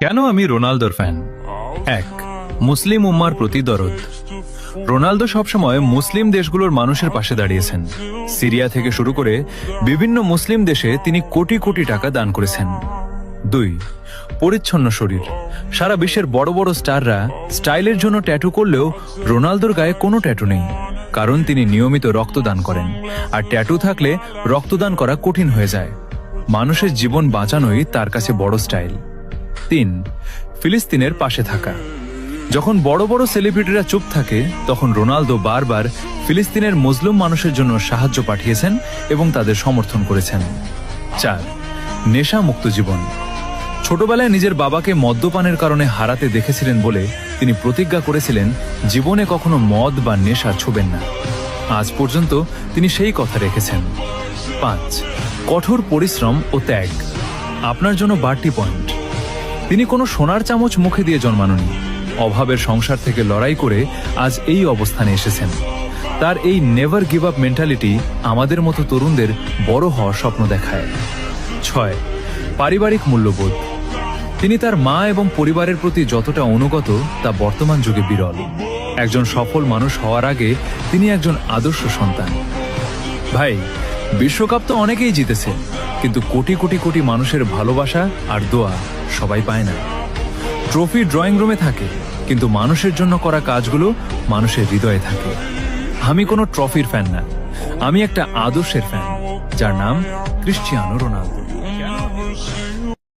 কেন আমি রোনালদোর ফ্যান? এক, মুসলিম উম্মার প্রতি দরদ। রোনালদো সবসময় মুসলিম দেশগুলোর মানুষের পাশে দাঁড়িয়েছেন। সিরিয়া থেকে শুরু করে বিভিন্ন মুসলিম দেশে তিনি কোটি কোটি টাকা দান করেছেন। দুই, পরিচ্ছন্ন শরীর। সারা বিশ্বের বড় বড় স্টাররা স্টাইলের জন্য ট্যাটু করলেও রোনালদোর গায়ে কোনো ট্যাটু নেই, কারণ তিনি নিয়মিত রক্তদান করেন, আর ট্যাটু থাকলে রক্তদান করা কঠিন হয়ে যায়। মানুষের জীবন বাঁচানোই তার কাছে বড় স্টাইল। তিন, ফিলিস্তিনের পাশে থাকা। যখন বড় বড় সেলিব্রিটিরা চুপ থাকে, তখন রোনালদো বারবার ফিলিস্তিনের মজলুম মানুষের জন্য সাহায্য পাঠিয়েছেন এবং তাদের সমর্থন করেছেন। চার, নেশা মুক্ত জীবন। ছোটবেলায় নিজের বাবাকে মদ্যপানের কারণে হারাতে দেখেছিলেন বলে তিনি প্রতিজ্ঞা করেছিলেন জীবনে কখনো মদ বা নেশা ছুবেন না। আজ পর্যন্ত তিনি সেই কথা রেখেছেন। পাঁচ, কঠোর পরিশ্রম ও ত্যাগ। আপনার জন্য বাড়তি পয়েন্ট। তিনি কোনো সোনার চামচ মুখে দিয়ে জন্মাননি। অভাবের সংসার থেকে লড়াই করে আজ এই অবস্থানে এসেছেন। তার এই নেভার গিভ আপ মেন্টালিটি আমাদের মতো তরুণদের বড় হওয়ার স্বপ্ন দেখায়। ছয়, পারিবারিক মূল্যবোধ। তিনি তার মা এবং পরিবারের প্রতি যতটা অনুগত তা বর্তমান যুগে বিরল। একজন সফল মানুষ হওয়ার আগে তিনি একজন আদর্শ সন্তান। ভাই, বিশ্বকাপ তো অনেকেই জিতেছে, কিন্তু কোটি কোটি কোটি মানুষের ভালোবাসা আর দোয়া সবাই পায় না। ট্রফি ড্রয়িং রুমে থাকে, কিন্তু মানুষের জন্য করা কাজগুলো মানুষের হৃদয়ে থাকে। আমি কোনো ট্রফির ফ্যান না, আমি একটা আদর্শের ফ্যান, যার নাম ক্রিশ্চিয়ানো রোনালদো।